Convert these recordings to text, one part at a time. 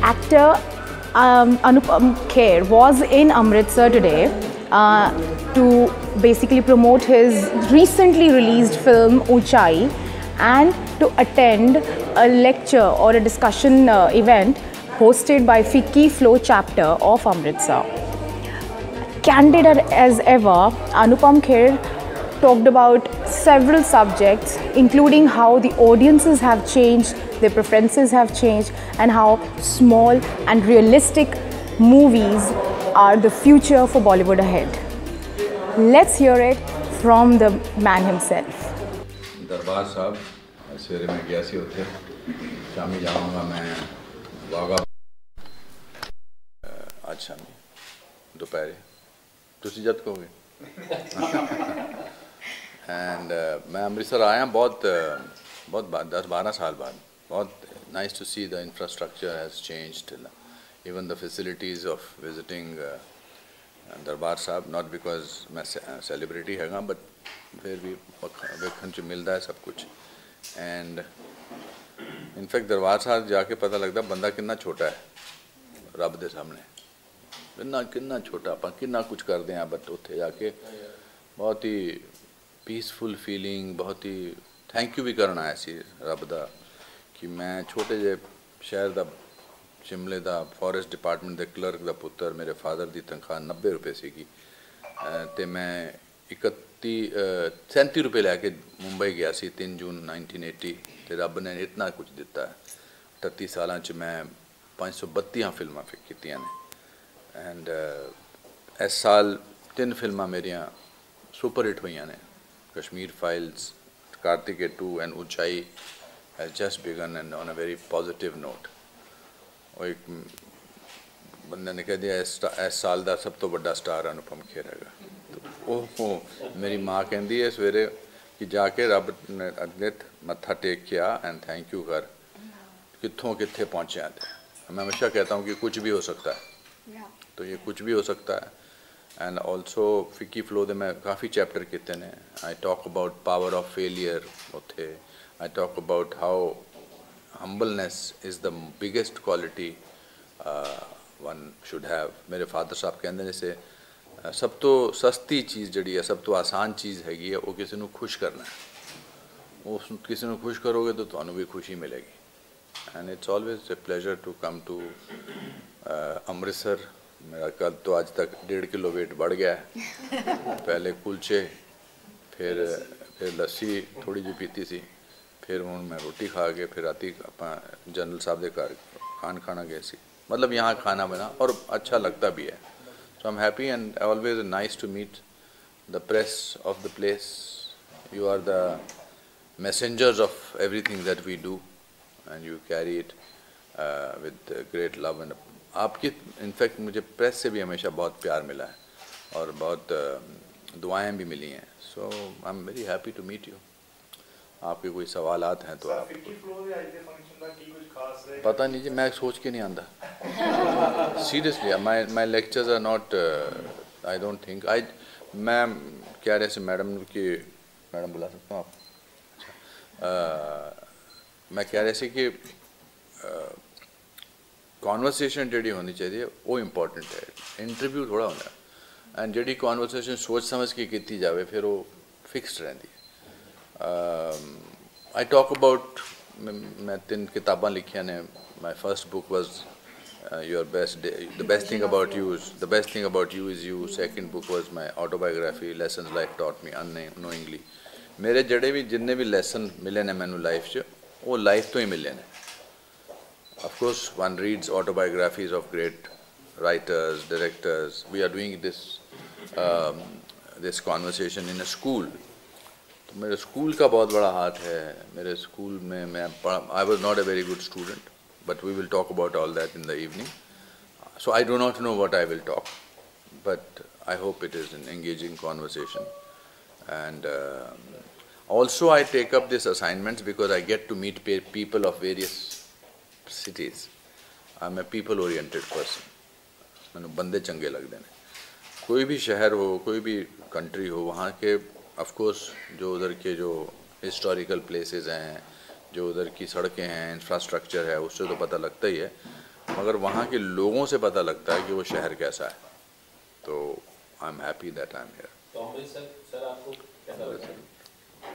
Actor Anupam Kher was in Amritsar today to basically promote his recently released film Unchai and to attend a lecture or a discussion event hosted by FICCI Flow chapter of Amritsar. Candid as ever, Anupam Kher talked about several subjects, including how the audiences have changed, their preferences have changed, and how small and realistic movies are the future for Bollywood ahead. Let's hear it from the man himself. दरबार साहब सवेरे मैं गया सी उत्थे शामी जाऊँगा मैं वागा आज शामी दोपहरे तुसी जद कहोगे एंड मैं अमृतसर आया बहुत 10-12 साल बाद बहुत nice to see the infrastructure has changed even the facilities of visiting Darbar Sahib not because मैं सेलिब्रिटी हैगा बट फिर भी वेखन च मिलता है सब कुछ एंड इनफैक्ट दरबार साहब जाके पता लगता बंदा कितना छोटा है रब दे सामने कितना छोटा आप कितना कुछ करते हैं बट उत्थे जाके बहुत ही पीसफुल फीलिंग बहुत ही थैंक यू भी करना आया सी रब दा कि मैं छोटे जे शहर दा शिमले दा फॉरेस्ट डिपार्टमेंट दे क्लर्क दा पुत्र मेरे फादर दी तनख्वाह 90 रुपए सी ते मैं 37 रुपए लैके मुंबई गया सी 3 जून 1980 ते रब ने इतना कुछ दिता है 38 साल च मैं 532 फिल्मां कीतियां ने एंड इस साल 3 फिल्मां मेरियां सुपर हिट हुई ने Kashmir Files Karthikeya 2 and Uunchai has just begun and on a very positive note और एक बंदे ने कह दिया इस साल का सब तो बड़ा स्टार अनुपम खेर है तो मेरी माँ कहती है सवेरे कि जाके रब ने अगलित मत्था टेक किया एंड थैंक यू कर कितों कितने पहुँचे थे मैं हमेशा कहता हूँ कि कुछ भी हो सकता है तो ये कुछ भी हो सकता है एंड ऑल्सो फिक्की फ्लो दे मैं काफ़ी चैप्टर किए ने I talk about power of failure उत्थे I talk about how humbleness is the biggest quality one should have मेरे फादर साहब कहते जैसे सब तो सस्ती चीज़ जी है सब तो आसान चीज़ हैगी है वो किसी को खुश करना है वो किसी को खुश करोगे तो तुम्हें भी खुशी मिलेगी and it's always a pleasure to come to Amritsar मेरा कल तो आज तक 1.5 किलो वेट बढ़ गया है पहले कुलचे फिर लस्सी थोड़ी जी पीती सी फिर हूँ मैं रोटी खा के फिर राती आप जनरल साहब के घर खाना गए सी मतलब यहाँ खाना बना और अच्छा लगता भी है so I am happy and always nice to meet the press of the place you are the messengers of everything that we do and you carry it with great love and आपकी in fact मुझे press से भी हमेशा बहुत प्यार मिला है और बहुत दुआएं भी मिली हैं so I am very happy to meet you आपके कोई सवालात हैं तो आप पता नहीं जी मैं सोच के नहीं आंदा seriously my lectures are not I don't think I मैं कह रहे से मैडम की मैडम बुला सकता हूँ आप मैं कह रहे से कि कॉन्वर्सेशन जी होनी चाहिए वो इंपॉर्टेंट है इंटरव्यू थोड़ा होना एंड जी कॉन्वर्सेशन सोच समझ के की जाए फिर वो फिक्सड रहती है आई टॉक अबाउट मैं 3 किताबां लिखिया ने my first book was your best the best thing about you is you second book was my autobiography lessons life taught me unknowingly मेरे जड़े भी जिन्ने भी लैसन मिले ने मैनू लाइफ च वो लाइफ तो ही मिले ने Of course, one reads autobiographies of great writers, directors. We are doing this conversation in a school. तो मेरे स्कूल का बहुत बड़ा हाथ है मेरे स्कूल में मैं I was not a very good student, but we will talk about all that in the evening. So I do not know what I will talk, but I hope it is an engaging conversation. And also I take up these assignments because I get to meet people of various cities. I'm a people oriented person. मैंने बंदे चंगे लगते हैं कोई भी शहर हो कोई भी कंट्री हो वहाँ के ऑफ कोर्स जो उधर के जो हिस्टोरिकल प्लेसेस हैं जो उधर की सड़कें हैं इंफ्रास्ट्रक्चर है उससे तो पता लगता ही है मगर वहाँ के लोगों से पता लगता है कि वो शहर कैसा है। तो आई am happy that I am here. तो अमृतसर सर आपको कैसा लगा?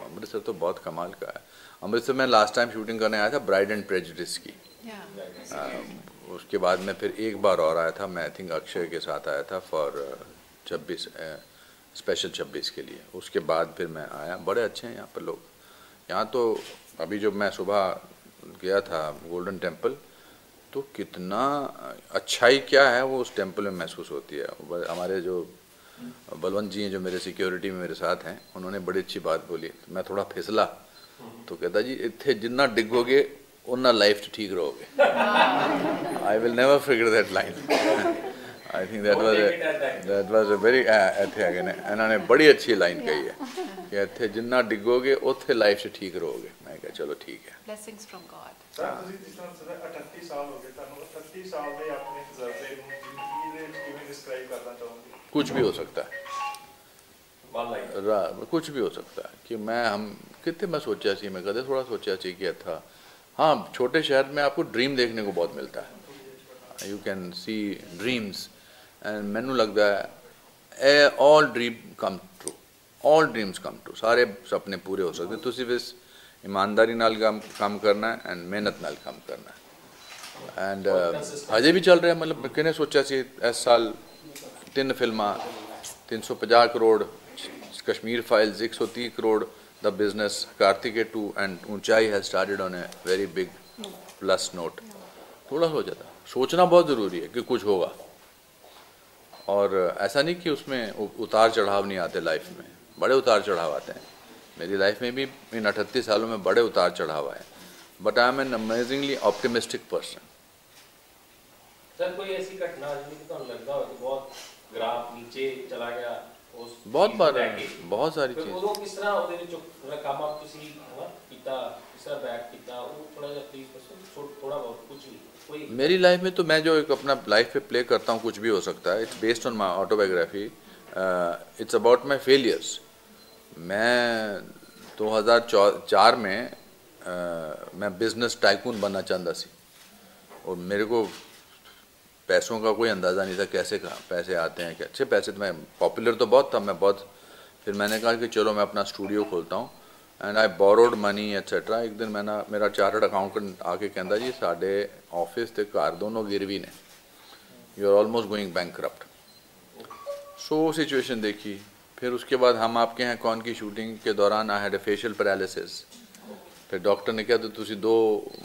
अमृतसर तो बहुत कमाल का है। अमृतसर में लास्ट टाइम शूटिंग करने आया था ब्राइड एंड प्रेजुडिस की। उसके बाद में फिर एक बार और आया था, मैं आई थिंक अक्षय के साथ आया था फॉर 26 स्पेशल 26 के लिए। उसके बाद फिर मैं आया। बड़े अच्छे हैं यहाँ पर लोग। यहाँ तो अभी जब मैं सुबह गया था गोल्डन टेम्पल, तो कितना अच्छाई क्या है वो उस टेम्पल में महसूस होती है। हमारे जो बलवंत जी हैं जो मेरे सिक्योरिटी में मेरे साथ हैं, उन्होंने बड़ी अच्छी बात बोली। मैं थोड़ा फिसला तो कहता जी इतने जितना डिगोगे उतना लाइफ च ठीक रहोगे। I will never figure that line. I think that was a very इत्थे इन्होंने बड़ी अच्छी लाइन कही है कि इतने जितना डिगोगे उत्थे लाइफ च ठीक रहोगे। मैं कहा चलो ठीक है। Blessings from God. ਸਰ ਤੁਸੀਂ ਜਿਸ ਤਰ੍ਹਾਂ 38 ਸਾਲ ਹੋ ਗਏ ਤੁਹਾਨੂੰ, 38 ਸਾਲ ਦੇ ਆਪਣੇ ਤਜਰਬੇ ਨੂੰ ਜ਼ਿੰਦਗੀ ਦੇ ਕਿਵੇਂ ਡਿਸਕ੍ਰਾਈਬ ਕਰਨਾ ਚਾਹੋਗੇ? कुछ भी हो सकता है, वन लाइन कुछ भी हो सकता है कि हम कितने मैं सोचा सी, मैं कदे थोड़ा सोचा सी कि था। हाँ, छोटे शहर में आपको ड्रीम देखने को बहुत मिलता है। You can see dreams and मैनू लगता है all dream come true, all dreams come true. सारे सपने पूरे हो सकते। तुसी बस ईमानदारी नाल काम करना है एंड मेहनत नाल काम करना है। एंड अजे भी चल रहा है। मतलब किने सोचा सी इस साल 3 फिल्मां, 350 crore, Kashmir Files 130 crore the business, Kartikeya 2 and Uunchai has started on a very big plus note. थोड़ा सोचा था। सोचना बहुत ज़रूरी है कि कुछ होगा, और ऐसा नहीं कि उसमें उतार चढ़ाव नहीं आते। लाइफ में बड़े उतार चढ़ाव आते हैं। मेरी लाइफ में भी इन 38 सालों में बड़े उतार चढ़ाव आए, but I am an amazingly optimistic person. Sir कोई ऐसी घटना जिसमें तो लगता हो कि बहुत ग्राफ नीचे चला गया उस बहुत चीज़ बार को लेके? बहुत सारी ਫਿਰ चीज़। ਉਦੋਂ ਕਿਸ ਤਰ੍ਹਾਂ ਉਹਦੇ ਵਿੱਚ ਜਿਹੜਾ ਕੰਮ ਆਪ ਤੁਸੀਂ ਕੀਤਾ, ਕਿਸ ਤਰ੍ਹਾਂ ਬੈਕ ਕੀਤਾ, ਉਹ ਥੋੜਾ ਜਿਹਾ प्लीज ਦੱਸੋ। थोड़ा बहुत कुछ भी कोई मेरी लाइफ में तो मैं जो एक अपना लाइफ पे प्ले करता हूँ कुछ भी हो सकता है। It's based on my autobiography. It's about my failures. मैं 2004 में मैं बिजनेस टाइकून बनना चाहता सी, और मेरे को पैसों का कोई अंदाज़ा नहीं था कैसे कहाँ पैसे आते हैं। क्या अच्छे पैसे तो मैं पॉपुलर तो बहुत था मैं बहुत। फिर मैंने कहा कि चलो मैं अपना स्टूडियो खोलता हूँ and I borrowed money etcetera. एक दिन मैंने मेरा चार्टर्ड अकाउंटेंट आके कहता जी साढ़े ऑफिस ते घर दोनों गिरवी ने, you are almost going bankrupt. So situation देखी। फिर उसके बाद हम आपके हैं कौन की शूटिंग के दौरान I had a facial paralysis. फिर डॉक्टर ने कहा तो तुसी 2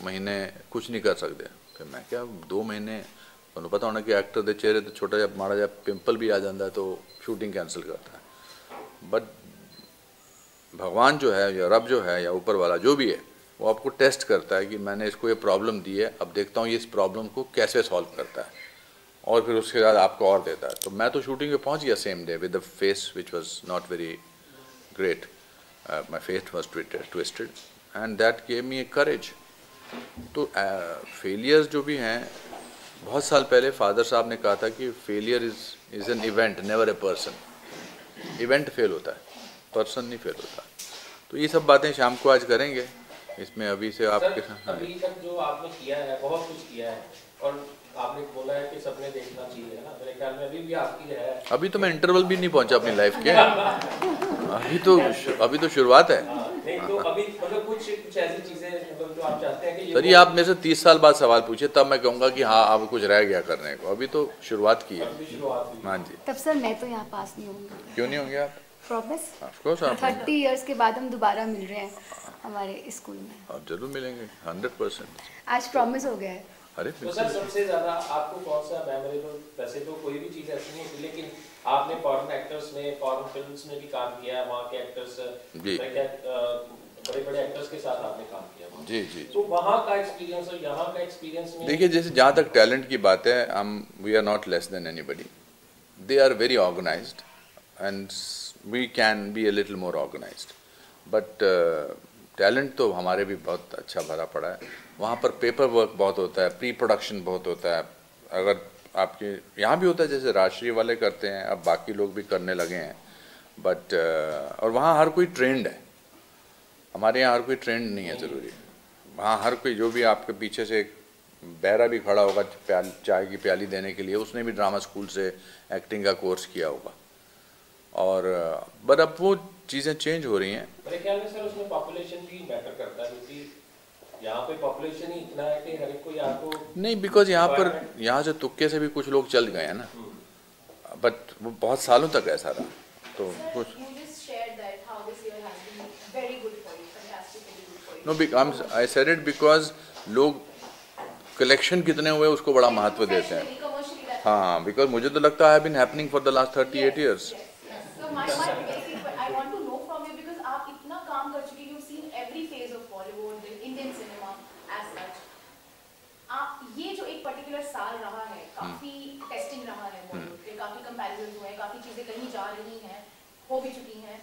महीने कुछ नहीं कर सकते। फिर मैं क्या 2 महीने, तुहानू पता होना कि एक्टर के चेहरे तो छोटा जहा माड़ा जहा पिंपल भी आ जाता है तो शूटिंग कैंसिल करता है। बट भगवान जो है या रब जो है या ऊपर वाला जो भी है, वो आपको टेस्ट करता है कि मैंने इसको ये प्रॉब्लम दी है, अब देखता हूँ ये इस प्रॉब्लम को कैसे सॉल्व करता है, और फिर उसके बाद आपको और देता है। तो मैं तो शूटिंग पे पहुँच गया same day with the face which was not very great. My face was twisted and that gave me a courage. तो फेलियर्स जो भी हैं, बहुत साल पहले फादर साहब ने कहा था कि failure is an event never a person. Event fail होता है, पर्सन नहीं फेल होता। तो ये सब बातें शाम को आज करेंगे। इसमें अभी से आपके साथ अभी तक जो आपने किया है बहुत कुछ किया है, और आपने बोला है कि सपने देखना चाहिए, है ना? मेरे ख्याल में अभी भी आपकी है। अभी तो मैं इंटरवल भी नहीं पहुंचा अपनी लाइफ के। अभी तो शुरुआत है। नहीं तो अभी मतलब कुछ ऐसी चीजें मतलब जो आप चाहते हैं कि ये सर ये आप मेरे से 30 साल बाद सवाल पूछे तब मैं कहूँगा कि हाँ अब कुछ रह गया करने को। अभी तो शुरुआत की है। अभी शुरुआत हुई। हाँ जी। तब सर मैं तो यहाँ पास नहीं होंगी। क्यों नहीं होंगे आप? प्रॉमिस। ऑफ कोर्स आप 30 इयर्स के बाद हम दोबारा मिल रहे हैं हमारे स्कूल में। आप जरूर मिलेंगे 100%। आज प्रॉमिस हो गया है। अरे तो सर सबसे ज्यादा आपको कौन सा मेमोरेबल, वैसे तो कोई भी चीज ऐसी नहीं होती, लेकिन आपने फॉरेन एक्टर्स में, फॉरेन फिल्म्स में भी काम किया है, वहाँ के एक्टर्स जी। बड़े बड़े एक्टर्स के साथ आपने काम किया वहाँ। जी जी। तो वहाँ का एक्सपीरियंस और यहाँ का एक्सपीरियंस में देखिए जैसे जहाँ तक टैलेंट की बात है, we are not less than anybody. They are very organised and we can be a little more organised, but talent तो हमारे भी बहुत अच्छा भरा पड़ा है। वहाँ पर पेपर वर्क बहुत होता है, प्री प्रोडक्शन बहुत होता है। अगर आपके यहाँ भी होता है जैसे राष्ट्रीय वाले करते हैं, अब बाकी लोग भी करने लगे हैं, बट और वहाँ हर कोई ट्रेंड है। हमारे यहाँ हर कोई ट्रेंड नहीं है ज़रूरी। वहाँ हर कोई जो भी आपके पीछे से बहरा भी खड़ा होगा चाय की प्याली देने के लिए, उसने भी ड्रामा स्कूल से एक्टिंग का कोर्स किया होगा। और बट अब वो चीज़ें चेंज हो रही हैं। मेरे ख्याल में सर उसमें पॉपुलेशन भी मैटर करता है, क्योंकि यहाँ पे पॉपुलेशन ही इतना है कि हर एक को यहाँ को नहीं, बिकॉज यहाँ से तुक्के से भी कुछ लोग चल गए हैं ना, बट वो बहुत सालों तक ऐसा रहा। तो कुछ no, I said it because लोग कलेक्शन कितने हुए उसको बड़ा महत्व देते हैं। हाँ, बिकॉज मुझे तो लगता है been happening for the last 38 years. आप इतना काम कर चुके, you've seen every phase of Bollywood, Indian cinema as such. आप ये जो एक पर्टिकुलर साल रहा है, काफी टेस्टिंग रहा है बॉलीवुड के, काफी कंपैरिजन हुए हैं, काफी चीजें कहीं जा रही हैं, हो भी चुकी हैं।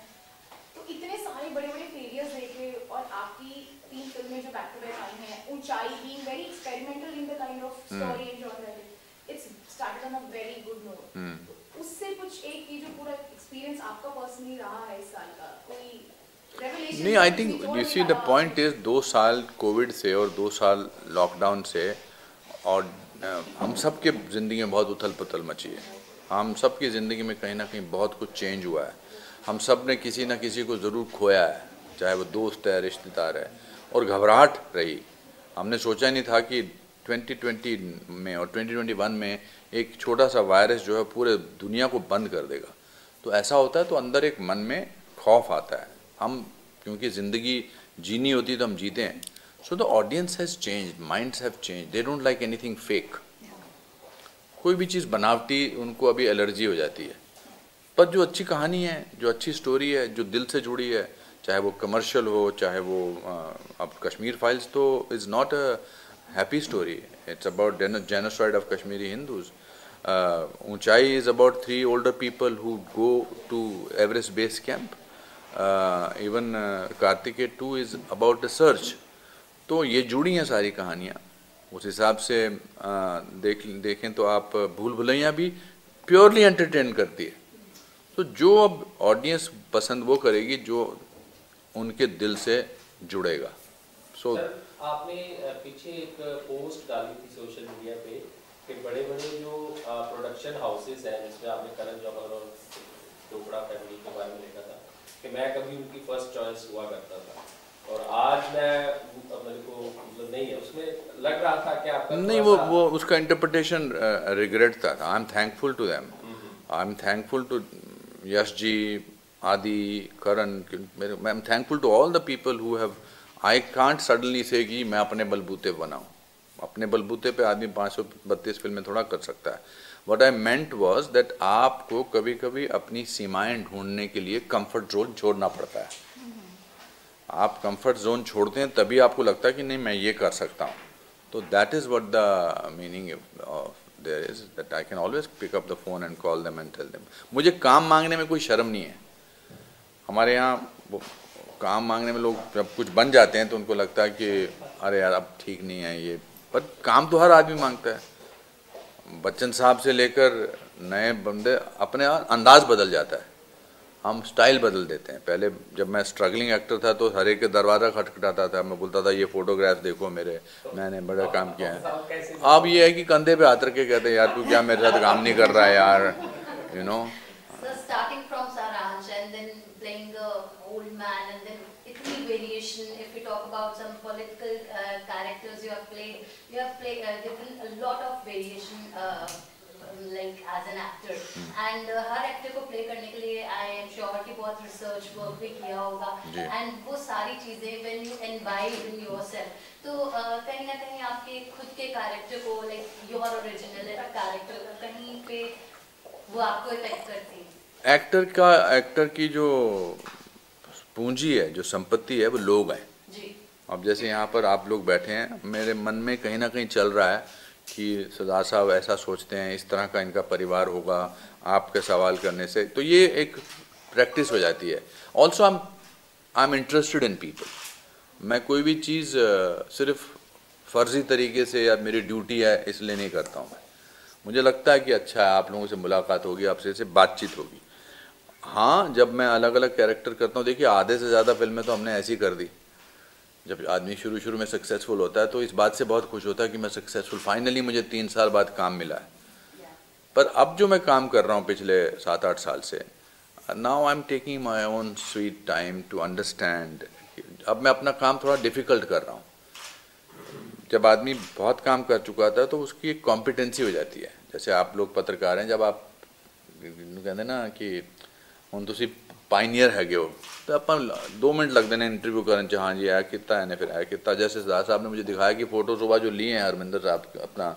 तो इतने सारे बड़े बड़े फेलियर्स देखे और आपकी 3 फिल्में जो बैक टू बैक आई हैं, ऊंचाई being very experimental in the kind of story and genre, it's started on a very good note. उससे कुछ एक ये जो पूरा एक्सपीरियंस आपका पर्सनली रहा है इस साल का, कोई रेवलेशन? नहीं, I think you see the point is 2 साल कोविड से और 2 साल लॉकडाउन से, और हम सब के ज़िंदगी में बहुत उथल पुथल मची है। हम सब की ज़िंदगी में कहीं ना कहीं बहुत कुछ चेंज हुआ है। हम सब ने किसी न किसी को ज़रूर खोया है, चाहे वो दोस्त है, रिश्तेदार है, और घबराहट रही। हमने सोचा नहीं था कि 2020 में और 2021 में एक छोटा सा वायरस जो है पूरे दुनिया को बंद कर देगा। तो ऐसा होता है तो अंदर एक मन में खौफ आता है। हम क्योंकि ज़िंदगी जीनी होती है तो हम जीते हैं। So the audience has changed, minds have changed, they don't like anything fake. कोई भी चीज़ बनावटी उनको अभी एलर्जी हो जाती है। पर जो अच्छी कहानी है, जो अच्छी स्टोरी है, जो दिल से जुड़ी है, चाहे वो कमर्शियल हो, चाहे वो अब कश्मीर फाइल्स तो is not a happy story, it's about genocide of Kashmiri Hindus. ऊंचाई is about 3 older people who go to Everest base camp. Even Kartikeya 2 is about the search. तो ये जुड़ी हैं सारी कहानियाँ। उस हिसाब से देखें तो आप भूल भुलैया भी प्योरली एंटरटेन करती है। तो जो अब ऑडियंस पसंद वो करेगी जो उनके दिल से जुड़ेगा। सो आपने पीछे एक पोस्ट डाली थी सोशल मीडिया पे कि बड़े बड़े जो प्रोडक्शन हाउसेस हैं, जिसमें आपने करण जौहर और चोपड़ा फैमिली के बारे में लिखा था कि मैं कभी उनकी फर्स्ट चॉइस हुआ करता था, और आज मेरे को मतलब नहीं है, उसमें लग रहा था कि आपका नहीं, वो उसका इंटरप्रिटेशन रिग्रेट था। I am thankful to them, I am thankful to Yash ji, Adi, Karan, I am thankful to all the people who have, I can't suddenly say कि मैं अपने बलबूते बनाऊं। अपने बलबूते पे आदमी 532 फिल्में थोड़ा कर सकता है। What I meant was that आपको कभी कभी अपनी सीमाएं ढूंढने के लिए कंफर्ट जोन छोड़ना पड़ता है। आप कंफर्ट जोन छोड़ते हैं तभी आपको लगता है कि नहीं मैं ये कर सकता हूँ। तो that is what the meaning of there is that I can always pick up the phone and call them and tell them. मुझे काम मांगने में कोई शर्म नहीं है। हमारे यहाँ काम मांगने में लोग जब कुछ बन जाते हैं तो उनको लगता है कि अरे यार अब ठीक नहीं है ये, पर काम तो हर आदमी मांगता है। बच्चन साहब से लेकर नए बंदे अपने अंदाज बदल जाता है, हम स्टाइल बदल देते हैं। पहले जब मैं स्ट्रगलिंग एक्टर था तो हर एक के दरवाज़ा खटखटाता था, मैं बोलता था ये फोटोग्राफ देखो मेरे, मैंने बड़ा काम किया है। अब ये है कि कंधे पे हाथ रख के कहते हैं यार तू क्या मेरे साथ काम नहीं कर रहा है यार, you know. Starting from Saransh and then playing the old man and then itni variation. If we talk about some political characters you have played given a lot of variation like as an actor. And her actor को play करने के लिए I am sure कि बहुत research work भी किया होगा, and वो सारी चीज़ें when you imbibe in yourself, तो कहीं ना कहीं आपके खुद के कैरेक्टर को like your original कैरेक्टर कहीं पे वो आपको इफेक्ट करती है। एक्टर की जो पूंजी है, जो संपत्ति है, वो लोग हैं जी। अब जैसे यहाँ पर आप लोग बैठे हैं, मेरे मन में कहीं ना कहीं चल रहा है कि सरदार साहब ऐसा सोचते हैं, इस तरह का इनका परिवार होगा, आपके सवाल करने से तो ये एक प्रैक्टिस हो जाती है। Also I am interested in people. मैं कोई भी चीज़ सिर्फ फर्जी तरीके से या मेरी ड्यूटी है इसलिए नहीं करता हूँ। मुझे लगता है कि अच्छा है, आप लोगों से मुलाकात होगी, आपसे से बातचीत होगी। हाँ, जब मैं अलग अलग कैरेक्टर करता हूँ, देखिए आधे से ज़्यादा फिल्में तो हमने ऐसी कर दी जब आदमी शुरू में सक्सेसफुल होता है तो इस बात से बहुत खुश होता है कि मैं सक्सेसफुल, फाइनली मुझे 3 साल बाद काम मिला है। पर अब जो मैं काम कर रहा हूँ पिछले 7-8 साल से, now I am taking my own sweet time to understand. अब मैं अपना काम थोड़ा डिफ़िकल्ट कर रहा हूँ। जब आदमी बहुत काम कर चुका था तो उसकी एक कॉम्पिटेंसी हो जाती है। जैसे आप लोग पत्रकार हैं, जब आप कहते ना कि हुण तुसी पाइनियर हैगे हो, तो अपन 2 मिनट लगते हैं इंटरव्यू करने च, हाँ जी ऐ किता है फिर ऐ किता। जैसे सरदार साहब ने मुझे दिखाया कि फ़ोटो सुबह जो लिए हैं हरमिंदर साहब अपना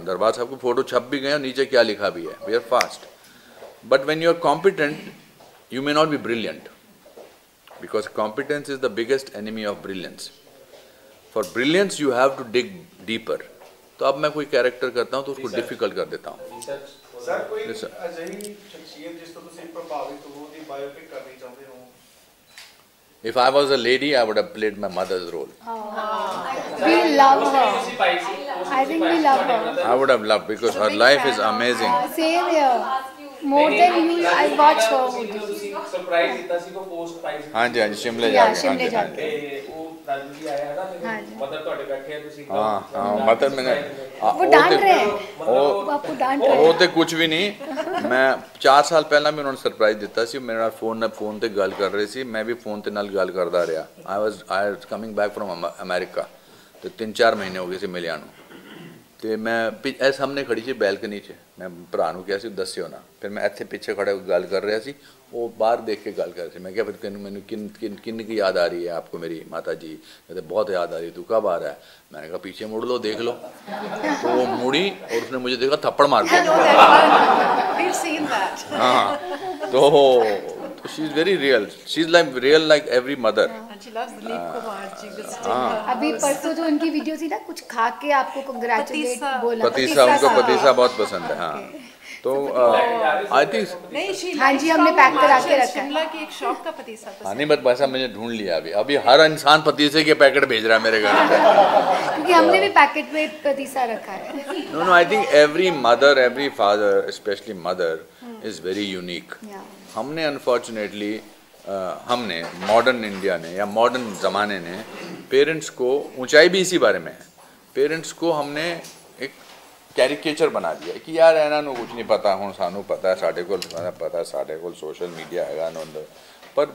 दरबार साहब को, फ़ोटो छप भी गए और नीचे क्या लिखा भी है, we are fast. But when you are competent you may not be brilliant, because competence is the biggest enemy of brilliance. For brilliance you have to dig deeper. तो अब मैं कोई कैरेक्टर करता हूँ तो उसको डिफिकल्ट कर देता हूँ। सर कोई अजही शख्सियत जिस तो तुसी प्रभावित हो दी बायोपिक करनी चाहते हो? If I was a lady, I would have played my mother's role. We love her. I think we love her. I would have loved, because her life is amazing. Same here. More than you, I watch her videos. Surprise इतना सी को post पाई सी। हाँ जी हाँ जी, शिमले Yeah, जाके। शिमले हाँ जी, हाँ जी। जाके। वो राजू जी आया है ना, हाँ जी। मतलब ਤੁਹਾਡੇ बैठे हैं तुसी हाँ हाँ, मतलब मैंने वो डांट रहे हैं। वो आपको डांट रहे वो हैं। तो कुछ भी नहीं। मैं 4 साल पहला भी उन्होंने सरप्राइज दिता सी। मेरे नाल फोन ते गल कर रहे सी, मैं भी फोन ते नाल गल करदा रहा। I was coming back from America, तो 3-4 महीने हो गए सी मिलिया नूं। तो मैं ए सामने खड़ी सी बैलकनी च, मैं भरा नूं कहा सी दस्सिओ ना। फिर मैं इत्थे पिछे खड़े गल कर रहा सी, वो बाहर देख के गल कर रहे थे। मैं क्या फिर तेन मैंने किन की याद आ रही है आपको मेरी माता जी? कहते बहुत याद आ रही है, तू कब आ रहा है? मैंने कहा पीछे मुड़ लो देख लो। तो वो मुड़ी और उसने मुझे देखा, थप्पड़ मार दिया। हाँ, तो she is very real, she is like real like every mother. अभी परसों जो उनकी वीडियो थी ना, कुछ खा के आपको कांग्रेचुलेट बोला। पतीसा, उनको पतीसा बहुत पसंद है। हाँ, तो आई थिंक हाँ जी, हमने पैक करा के रखा है। शिमला की एक शॉप का पतीसा हाँ नहीं, बट वैसा मैंने ढूंढ लिया। अभी हर इंसान पतीसे के पैकेट भेज रहा है मेरे घर पे, क्योंकि हमने भी पैकेट में पतीसा रखा है। No I think every mother, every father, specially mother is very unique. हमने अनफॉर्चुनेटली हमने मॉडर्न इंडिया ने या मॉडर्न ज़माने ने पेरेंट्स को, ऊंचाई भी इसी बारे में है, पेरेंट्स को हमने एक कैरिकेचर बना दिया कि यार इन्हां नूं कुछ नहीं पता, हुण सानू पता है, साढ़े कोल पता है, साढ़े कोल सोशल मीडिया हैगा ना। पर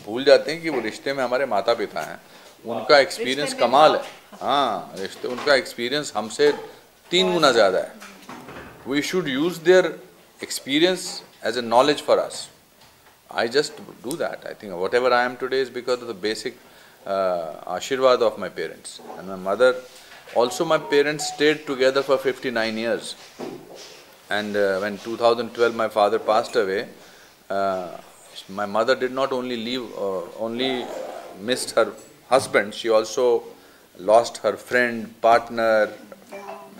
भूल जाते हैं कि वो रिश्ते में हमारे माता पिता हैं, उनका एक्सपीरियंस कमाल है। हाँ, रिश्ते, उनका एक्सपीरियंस हमसे 3 गुना ज़्यादा है। We should use their experience as a knowledge for us. I just do that. I think whatever I am today is because of the basic ashirwad of my parents and my mother. Also, my parents stayed together for 59 years. And when 2012 my father passed away, my mother did not only only missed her husband, she also lost her friend, partner,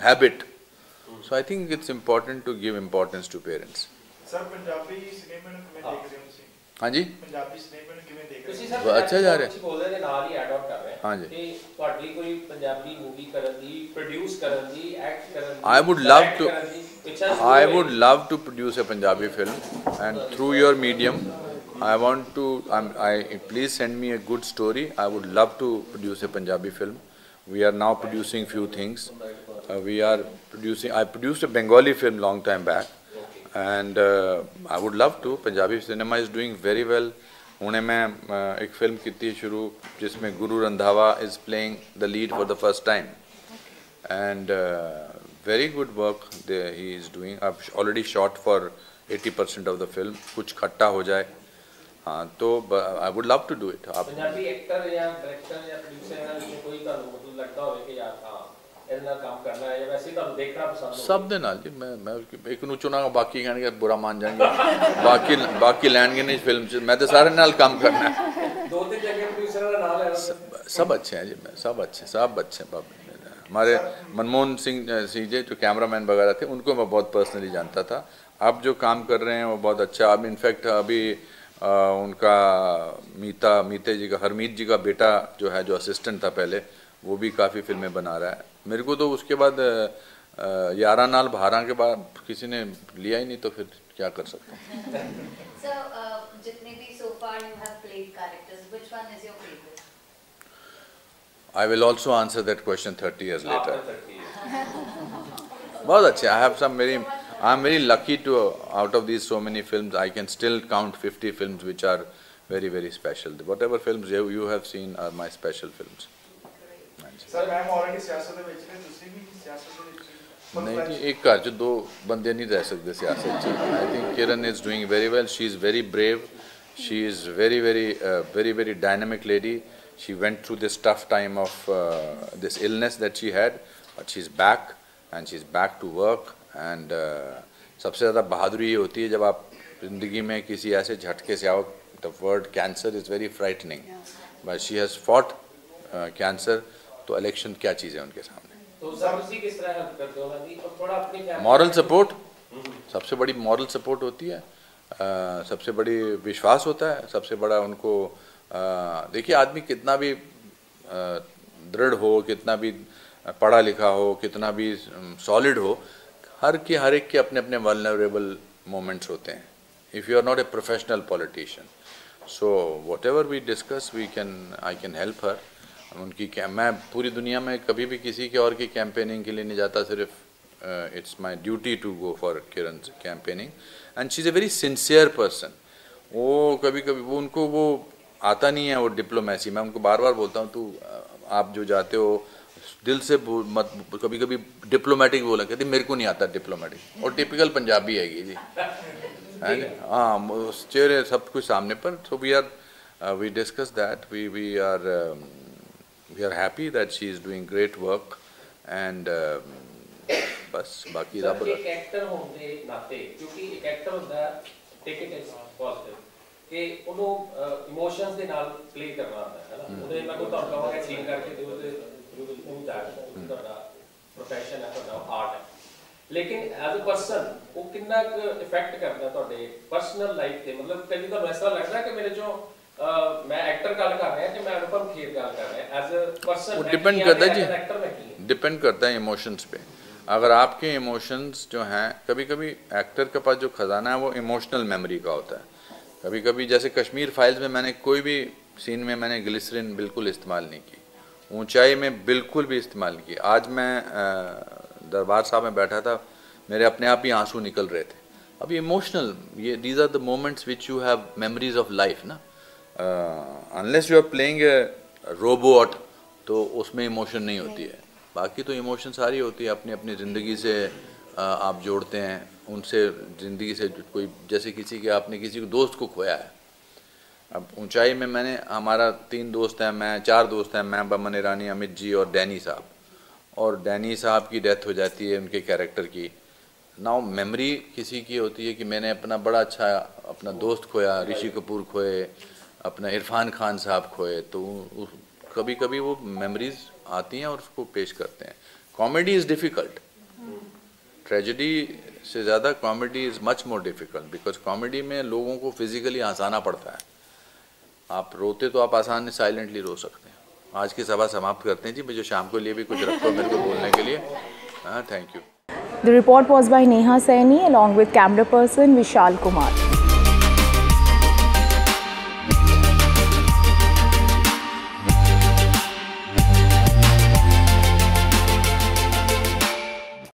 habit. So I think it's important to give importance to parents. Sir Punjabi cinema ਨੂੰ ਕਿਵੇਂ ਦੇਖ ਰਹੇ ਹੋ ਤੁਸੀਂ? हाँ जी, Punjabi cinema ਨੂੰ ਕਿਵੇਂ ਦੇਖ ਰਹੇ ਤੁਸੀਂ ਹੋ? ਸਰ ਅੱਛਾ ਜਾ ਰਿਹਾ। ਤੁਸੀਂ ਬੋਲਦੇ ਨੇ ਨਾਲ ਹੀ ਐਡ ਆਨ ਕਰ ਰਹੇ ਹਾਂਜੀ। ਤੇ ਤੁਹਾਡੀ ਕੋਈ ਪੰਜਾਬੀ ਮੂਵੀ ਕਰਨ ਦੀ, ਪ੍ਰੋਡਿਊਸ ਕਰਨ ਦੀ, ਐਕਟ ਕਰਨ ਦੀ, I would love direct to- ਕਰਨ ਦੀ ਇੱਛਾ ਜ਼ਰੂਰ I ਹੈ। would love to produce a Punjabi film, and through your medium, I want to. Please send me a good story. I would love to produce a Punjabi film. We are now producing few things. I produced a Bengali film long time back, and I would love to. Punjabi cinema is doing very well. हुणे मैं एक film की थी शुरू जिसमें Guru Randhawa is playing the lead for the first time, and very good work he is doing. I've already shot for 80% of the film. कुछ खट्टा हो जाए, हाँ तो I would love to do it. Punjabi actor ਜਾਂ ਡਾਇਰੈਕਟਰ ਜਾਂ ਪ੍ਰੋਡਿਊਸਰ ਇਹਨਾਂ ਵਿੱਚ ਕੋਈ ਤੁਹਾਨੂੰ ਮਤਲਬ ਲੱਗਦਾ ਹੋਵੇ ਕਿ ਯਾਰ ਹਾਂ ਇਹਦੇ ਨਾਲ ਕੰਮ ਕਰਨਾ ਹੈ, ਜਾਂ ਵੈਸੇ ਹੀ ਤੁਹਾਨੂੰ ਦੇਖਣਾ ਪਸੰਦ ਹੋਵੇ? सब दे नाल जी, मैं एक नूं चुनांगा, बाकी कहणगे बुरा मान जाएंगे, बाकी लैणगे नहीं फिल्म च। मैं तो सारे नाल काम करना है। 2-3 जगह प्रोड्यूसर का नाम है। सब अच्छे हैं जी, सब अच्छे हमारे मनमोहन सिंह जी जो कैमरामैन वगैरह थे, उनको मैं बहुत पर्सनली जानता था। अब जो काम कर रहे हैं वो बहुत अच्छा। अब इनफैक्ट अभी उनका मीते जी का, हरमीत जी का बेटा जो है, जो असिस्टेंट था पहले, वो भी काफ़ी फिल्में बना रहा है। मेरे को तो उसके बाद 11 नाल 12 के बाद किसी ने लिया ही नहीं, तो फिर क्या कर सकता हूँ। So, जितने भी so far you have played characters, which one is your favorite? I will also answer that question 30 years later. After 30 years. बहुत अच्छे. I'm very lucky to, out of these so many films, I can still count 50 films which are very, very special. Whatever films you have seen are my special films. Sir, I'm already सियासत में बैठे हैं, दूसरी भी सियासत में बैठे हैं. नहीं, एक घर च दो बंदे नहीं रह सकते सियासत च. I think Kiran is doing very well. She is very brave. She is very dynamic lady. She went through this tough time of this illness that she had, but she's back and she's back to work. And सबसे ज़्यादा बहादुरी ये होती है जब आप ज़िंदगी में किसी ऐसे झटके से आओ. The word cancer is very frightening, but she has fought cancer. तो इलेक्शन क्या चीज़ है उनके सामने. तो सर उसी किस तरह हेल्प करते हो ना जी, और थोड़ा अपनी मॉरल सपोर्ट, सबसे बड़ी मॉरल सपोर्ट होती है. सबसे बड़ी विश्वास होता है. सबसे बड़ा उनको देखिए, आदमी कितना भी दृढ़ हो, कितना भी पढ़ा लिखा हो, कितना भी सॉलिड हो, हर एक के अपने अपने वल्नरेबल मोमेंट्स होते हैं. If you are not a professional politician, so whatever we discuss I can help her. मैं पूरी दुनिया में कभी भी किसी के और की कैंपेनिंग के लिए नहीं जाता. सिर्फ it's my duty to go for Kiran campaigning. And she is a very sincere person. वो कभी वो उनको वो आता नहीं है वो डिप्लोमेसी. मैं उनको बार बार बोलता हूँ, तू आप जो जाते हो दिल से मत. कभी डिप्लोमेटिक बोला, कहती मेरे को नहीं आता डिप्लोमेटिक. और टिपिकल पंजाबी है जी, हाँ, चेहरे सब कुछ सामने पर. So we discuss that. we are happy that she is doing great work. And बस बाकी रब. एक एक्टर होने नाते, क्योंकि एक एक्टर होता है टेक इट एज पॉजिटिव कि ਉਹਨੂੰ ਇਮੋਸ਼ਨਸ ਦੇ ਨਾਲ ਪਲੇ ਕਰਨਾ ਆਉਂਦਾ ਹੈ ਨਾ. ਉਹਦੇ ਮੈਂ ਕੋਈ ਤੁਹਾਨੂੰ ਕਹਾਂਗਾ ਸੀਨ ਕਰਕੇ ਦਿਓ ਤੇ ਉਹ ਤੁਹਾਡਾ ਪ੍ਰੋਫੈਸ਼ਨ ਹੈ, ਤੁਹਾਡਾ ਆਰਟ ਹੈ. ਲੇਕਿਨ ਐਜ਼ ਅ ਪਰਸਨ ਉਹ ਕਿੰਨਾ ਕੁ ਇਫੈਕਟ ਕਰਦਾ ਤੁਹਾਡੇ ਪਰਸਨਲ ਲਾਈਫ ਤੇ. ਮਤਲਬ ਕਦੀ ਤੁਹਾਨੂੰ ਇਸ ਤਰ੍ਹਾਂ ਲੱਗਦਾ ਕਿ ਮੇਰੇ ਜੋ मैं एक्टर गल कर रहा कि मैं अनुपम खेर गल कर रहा एज अ पर्सन. डिपेंड करता है जी, डिपेंड करता है इमोशंस पे. अगर आपके इमोशंस जो हैं, कभी कभी एक्टर के पास जो खजाना है वो इमोशनल मेमोरी का होता है. कभी कभी जैसे कश्मीर फाइल्स में मैंने कोई भी सीन में मैंने ग्लिसरीन बिल्कुल इस्तेमाल नहीं की, ऊंचाई में बिल्कुल भी इस्तेमाल नहीं की. आज मैं दरबार साहब में बैठा था, मेरे अपने आप ही आंसू निकल रहे थे. अब इमोशनल, ये these are the moments which you have memories of life ना. Unless you are playing a robot तो उसमें इमोशन नहीं होती है. बाकी तो इमोशन सारी होती है. अपनी अपनी ज़िंदगी से आप जोड़ते हैं, उनसे ज़िंदगी से कोई, जैसे किसी के आपने किसी को दोस्त को खोया है. अब ऊंचाई में मैंने, हमारा 3 दोस्त हैं, मैं 4 दोस्त हैं, मैं, बमन ईरानी, अमित जी और डैनी साहब. और डैनी साहब की डेथ हो जाती है उनके कैरेक्टर की. नाउ मेमोरी किसी की होती है कि मैंने अपना बड़ा अच्छा अपना दोस्त खोया, ऋषि कपूर खोए, अपना इरफान खान साहब खोए. तो कभी कभी वो मेमोरीज आती हैं और उसको पेश करते हैं. Comedy is difficult. ट्रेजेडी से ज़्यादा comedy is much more difficult, because comedy में लोगों को फिज़िकली हंसाना पड़ता है. आप रोते तो आप आसान साइलेंटली रो सकते हैं. आज की सभा समाप्त करते हैं जी. मुझे शाम को लिए भी कुछ रखो मेरे को बोलने के लिए. हाँ, thank you. The report was by Neha Saini along with camera person Vishal Kumar.